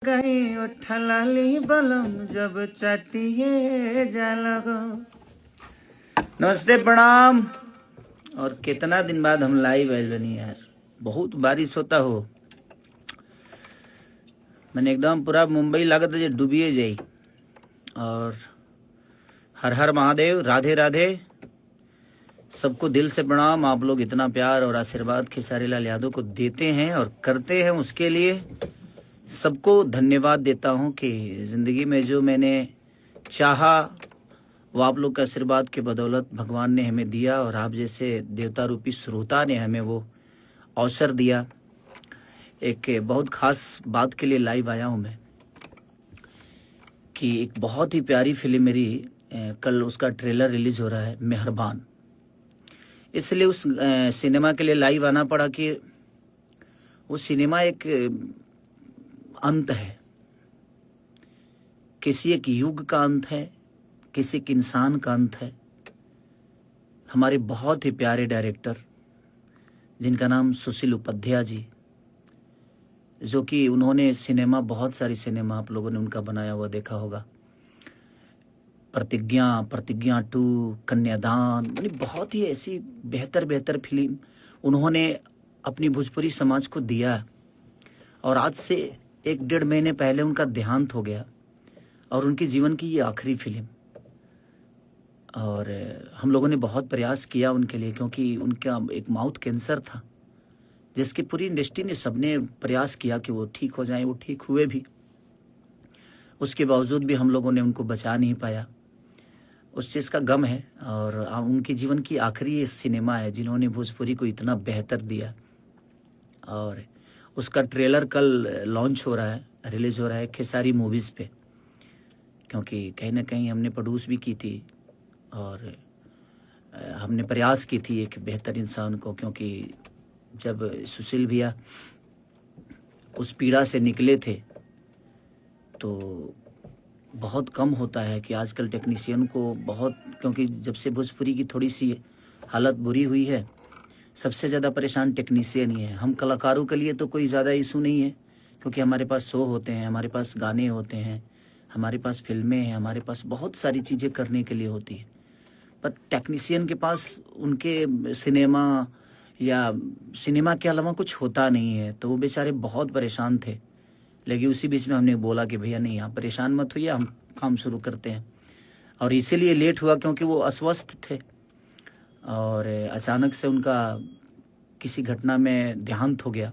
गई उठलाली बलम जब चटिए जाला गो। नमस्ते, प्रणाम। और कितना दिन बाद हम लाइव आए बनी यार, बहुत बारिश होता हो। मैंने एकदम पूरा मुंबई लागत है डूबिए जाई। और हर हर महादेव, राधे राधे। सबको दिल से प्रणाम। आप लोग इतना प्यार और आशीर्वाद खेसारी लाल यादव को देते हैं और करते हैं, उसके लिए सबको धन्यवाद देता हूं कि जिंदगी में जो मैंने चाहा वो आप लोग के आशीर्वाद के बदौलत भगवान ने हमें दिया और आप जैसे देवता रूपी श्रोता ने हमें वो अवसर दिया। एक बहुत खास बात के लिए लाइव आया हूं मैं कि एक बहुत ही प्यारी फिल्म मेरी कल उसका ट्रेलर रिलीज हो रहा है, मेहरबान। इसलिए उस सिनेमा के लिए लाइव आना पड़ा कि वो सिनेमा एक अंत है, किसी एक युग का अंत है, किसी एक इंसान का अंत है। हमारे बहुत ही प्यारे डायरेक्टर जिनका नाम सुशील उपाध्याय जी, जो कि उन्होंने सिनेमा, बहुत सारी सिनेमा आप लोगों ने उनका बनाया हुआ देखा होगा। प्रतिज्ञा, प्रतिज्ञा 2, कन्यादान, यानी बहुत ही ऐसी बेहतर बेहतर फिल्म उन्होंने अपनी भोजपुरी समाज को दिया। और आज से 1-1.5 महीने पहले उनका देहांत हो गया और उनके जीवन की ये आखिरी फिल्म। और हम लोगों ने बहुत प्रयास किया उनके लिए, क्योंकि उनका एक माउथ कैंसर था जिसकी पूरी इंडस्ट्री ने, सबने प्रयास किया कि वो ठीक हो जाएं। वो ठीक हुए भी, उसके बावजूद भी हम लोगों ने उनको बचा नहीं पाया। उस चीज़ का गम है। और उनके जीवन की आखिरी सिनेमा है जिन्होंने भोजपुरी को इतना बेहतर दिया। और उसका ट्रेलर कल लॉन्च हो रहा है, रिलीज हो रहा है खेसारी मूवीज़ पे, क्योंकि कहीं ना कहीं हमने प्रोड्यूस भी की थी और हमने प्रयास की थी एक बेहतर इंसान को। क्योंकि जब सुशील भैया उस पीड़ा से निकले थे तो बहुत कम होता है कि आजकल टेक्नीशियन को बहुत, क्योंकि जब से भोजपुरी की थोड़ी सी हालत बुरी हुई है, सबसे ज़्यादा परेशान टेक्नीशियन ही है। हम कलाकारों के लिए तो कोई ज़्यादा इशू नहीं है, क्योंकि हमारे पास शो होते हैं, हमारे पास गाने होते हैं, हमारे पास फिल्में हैं, हमारे पास बहुत सारी चीज़ें करने के लिए होती है। पर टेक्नीशियन के पास उनके सिनेमा या सिनेमा के अलावा कुछ होता नहीं है, तो वो बेचारे बहुत परेशान थे। लेकिन उसी बीच में हमने बोला कि भैया नहीं, आप परेशान मत होइए, हम काम शुरू करते हैं। और इसीलिए लेट हुआ क्योंकि वो अस्वस्थ थे और अचानक से उनका किसी घटना में देहांत हो गया।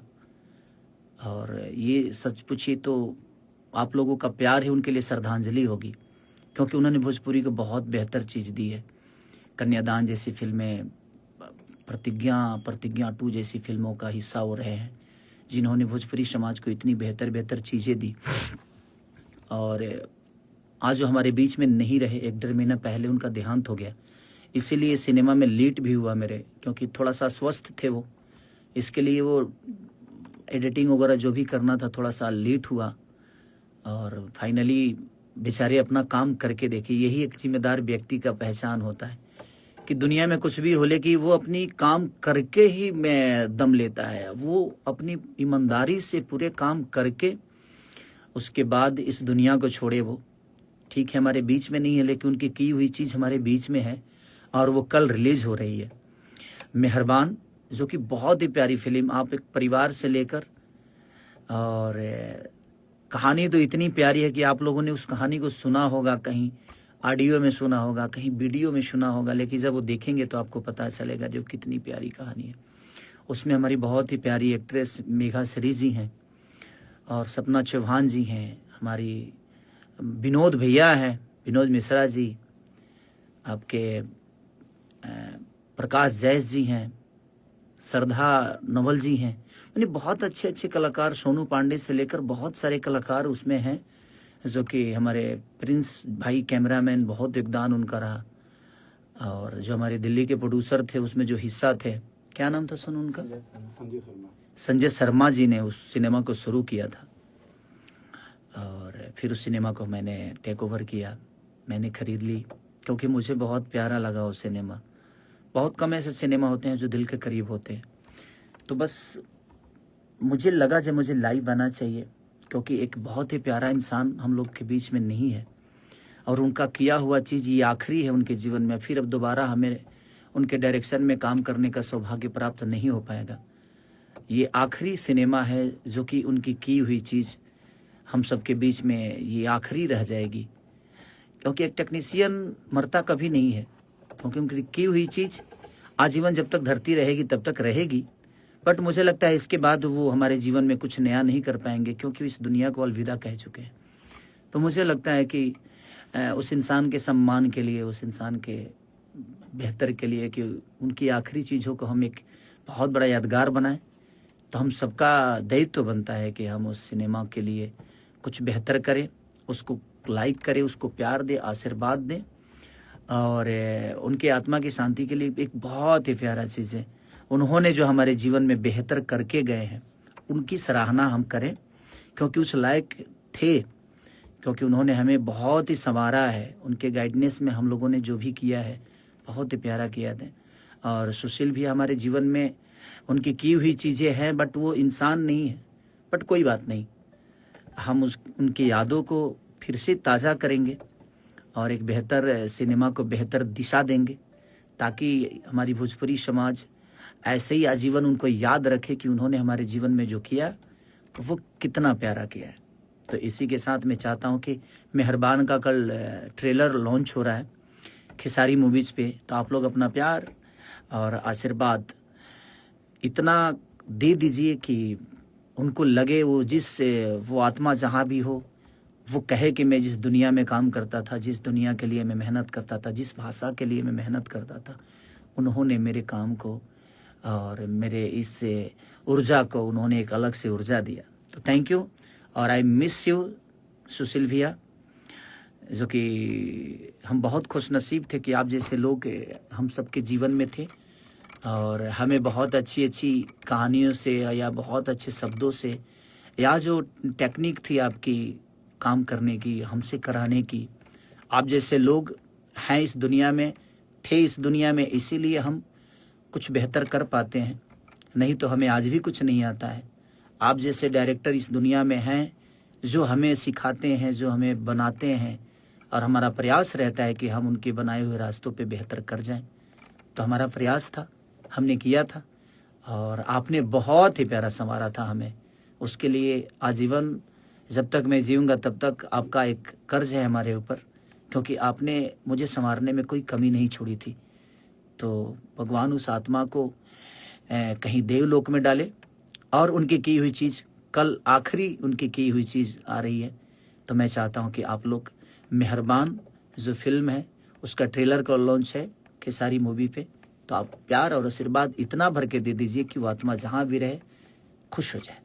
और ये सच पूछिए तो आप लोगों का प्यार ही उनके लिए श्रद्धांजलि होगी, क्योंकि उन्होंने भोजपुरी को बहुत बेहतर चीज़ दी है। कन्यादान जैसी फिल्में, प्रतिज्ञा 2 जैसी फिल्मों का हिस्सा हो रहे हैं, जिन्होंने भोजपुरी समाज को इतनी बेहतर बेहतर चीज़ें दी। और आज जो हमारे बीच में नहीं रहे, 1-1.5 महीना पहले उनका देहांत हो गया। इसीलिए सिनेमा में लेट भी हुआ मेरे, क्योंकि थोड़ा सा अस्वस्थ थे वो। इसके लिए वो एडिटिंग वगैरह जो भी करना था थोड़ा सा लेट हुआ। और फाइनली बेचारे अपना काम करके देखिए, यही एक जिम्मेदार व्यक्ति का पहचान होता है कि दुनिया में कुछ भी हो, लेकिन वो अपनी काम करके ही मैं दम लेता है। वो अपनी ईमानदारी से पूरे काम करके उसके बाद इस दुनिया को छोड़े। वो ठीक है हमारे बीच में नहीं है, लेकिन उनकी की हुई चीज़ हमारे बीच में है और वो कल रिलीज हो रही है, मेहरबान, जो कि बहुत ही प्यारी फिल्म। आप एक परिवार से लेकर, और कहानी तो इतनी प्यारी है कि आप लोगों ने उस कहानी को सुना होगा, कहीं ऑडियो में सुना होगा, कहीं वीडियो में सुना होगा, लेकिन जब वो देखेंगे तो आपको पता चलेगा जो कितनी प्यारी कहानी है। उसमें हमारी बहुत ही प्यारी एक्ट्रेस मेघा श्री जी हैं और सपना चौहान जी हैं, हमारी विनोद भैया हैं, विनोद मिश्रा जी, आपके प्रकाश जैस जी हैं, श्रद्धा नवल जी हैं, यानी बहुत अच्छे अच्छे कलाकार, सोनू पांडे से लेकर बहुत सारे कलाकार उसमें हैं, जो कि हमारे प्रिंस भाई कैमरामैन, बहुत योगदान उनका रहा। और जो हमारे दिल्ली के प्रोड्यूसर थे उसमें जो हिस्सा थे, क्या नाम था सुन उनका, संजय शर्मा जी ने उस सिनेमा को शुरू किया था। और फिर उस सिनेमा को मैंने टेक ओवर किया, मैंने खरीद ली, क्योंकि मुझे बहुत प्यारा लगा वो सिनेमा। बहुत कम ऐसे सिनेमा होते हैं जो दिल के करीब होते हैं। तो बस मुझे लगा जब मुझे लाइव आना चाहिए क्योंकि एक बहुत ही प्यारा इंसान हम लोग के बीच में नहीं है और उनका किया हुआ चीज़ ये आखिरी है उनके जीवन में। फिर अब दोबारा हमें उनके डायरेक्शन में काम करने का सौभाग्य प्राप्त नहीं हो पाएगा। ये आखिरी सिनेमा है जो कि उनकी की हुई चीज़ हम सबके बीच में ये आखिरी रह जाएगी, क्योंकि एक टेक्नीशियन मरता कभी नहीं है, क्योंकि उनकी की हुई चीज़ आजीवन जब तक धरती रहेगी तब तक रहेगी। बट मुझे लगता है इसके बाद वो हमारे जीवन में कुछ नया नहीं कर पाएंगे, क्योंकि इस दुनिया को अलविदा कह चुके हैं। तो मुझे लगता है कि उस इंसान के सम्मान के लिए, उस इंसान के बेहतर के लिए, कि उनकी आखिरी चीज़ों को हम एक बहुत बड़ा यादगार बनाएं, तो हम सबका दायित्व बनता है कि हम उस सिनेमा के लिए कुछ बेहतर करें, उसको लाइक करें, उसको प्यार दें, आशीर्वाद दें। और उनके आत्मा की शांति के लिए एक बहुत ही प्यारा चीज़ है, उन्होंने जो हमारे जीवन में बेहतर करके गए हैं उनकी सराहना हम करें, क्योंकि उस लायक थे, क्योंकि उन्होंने हमें बहुत ही संवारा है। उनके गाइडेंस में हम लोगों ने जो भी किया है बहुत ही प्यारा किया था। और सुशील भी हमारे जीवन में उनकी की हुई चीज़ें हैं, बट वो इंसान नहीं है। बट कोई बात नहीं, हम उनकी यादों को फिर से ताज़ा करेंगे और एक बेहतर सिनेमा को बेहतर दिशा देंगे, ताकि हमारी भोजपुरी समाज ऐसे ही आजीवन उनको याद रखे कि उन्होंने हमारे जीवन में जो किया वो कितना प्यारा किया है। तो इसी के साथ मैं चाहता हूँ कि मेहरबान का कल ट्रेलर लॉन्च हो रहा है खेसारी मूवीज़ पे, तो आप लोग अपना प्यार और आशीर्वाद इतना दे दीजिए कि उनको लगे वो आत्मा जहाँ भी हो वो कहे कि मैं जिस दुनिया में काम करता था, जिस दुनिया के लिए मैं मेहनत करता था, जिस भाषा के लिए मैं मेहनत करता था, उन्होंने मेरे काम को और मेरे इस ऊर्जा को उन्होंने एक अलग से ऊर्जा दिया। तो थैंक यू, और आई मिस यू सुशील भैया, जो कि हम बहुत खुश नसीब थे कि आप जैसे लोग हम सबके जीवन में थे और हमें बहुत अच्छी अच्छी कहानियों से या बहुत अच्छे शब्दों से या जो टेक्निक थी आपकी काम करने की, हमसे कराने की, आप जैसे लोग हैं इस दुनिया में, थे इस दुनिया में, इसीलिए हम कुछ बेहतर कर पाते हैं, नहीं तो हमें आज भी कुछ नहीं आता है। आप जैसे डायरेक्टर इस दुनिया में हैं जो हमें सिखाते हैं, जो हमें बनाते हैं, और हमारा प्रयास रहता है कि हम उनके बनाए हुए रास्तों पे बेहतर कर जाएं। तो हमारा प्रयास था, हमने किया था, और आपने बहुत ही प्यारा संवारा था हमें। उसके लिए आजीवन जब तक मैं जीऊँगा तब तक आपका एक कर्ज है हमारे ऊपर, क्योंकि आपने मुझे संवारने में कोई कमी नहीं छोड़ी थी। तो भगवान उस आत्मा को कहीं देवलोक में डाले, और उनकी की हुई चीज़ कल आखिरी उनकी की हुई चीज़ आ रही है। तो मैं चाहता हूं कि आप लोग मेहरबान जो फिल्म है उसका ट्रेलर का लॉन्च है खेसारी मूवी पे, तो आप प्यार और आशीर्वाद इतना भर के दे दीजिए कि वो आत्मा जहाँ भी रहे खुश हो जाए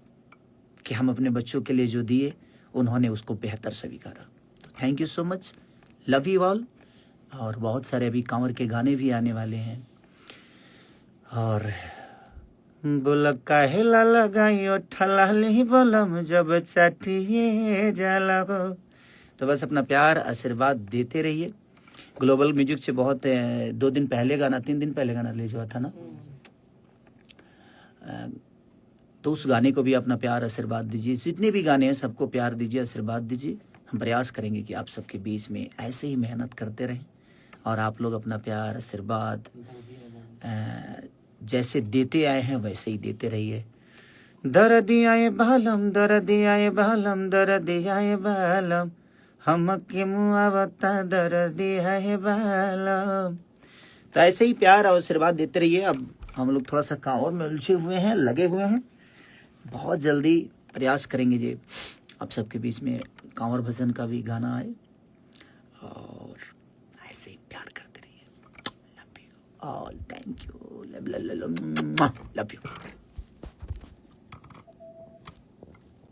कि हम अपने बच्चों के लिए जो दिए उन्होंने उसको बेहतर स्वीकारा। तो thank you so much, love you all. और बहुत सारे अभी कांवर के गाने भी आने वाले हैं। और बोला काहेला लगाइयो ठलाली बलम जब चाटिए जाला हो। तो बस अपना प्यार आशीर्वाद देते रहिए। ग्लोबल म्यूजिक से बहुत 2 दिन पहले गाना, 3 दिन पहले गाना रिलीज हुआ था ना, तो उस गाने को भी अपना प्यार आशीर्वाद दीजिए। जितने भी गाने हैं सबको प्यार दीजिए, आशीर्वाद दीजिए। हम प्रयास करेंगे कि आप सबके बीच में ऐसे ही मेहनत करते रहें, और आप लोग अपना प्यार आशीर्वाद जैसे देते आए हैं वैसे ही देते रहिए। दर्दियाए बालम, दर्दियाए बालम, दर्दियाए बालम, हमके मुआवता दर्दियाए बालम। तो ऐसे ही प्यार और आशीर्वाद देते रहिए। अब हम लोग थोड़ा सा कांवर में उलझे हुए हैं, लगे हुए हैं। बहुत जल्दी प्रयास करेंगे जी आप सबके बीच में कांवर भजन का भी गाना आए, और ऐसे ही प्यार करते रहिए। Love you all, thank you, love you.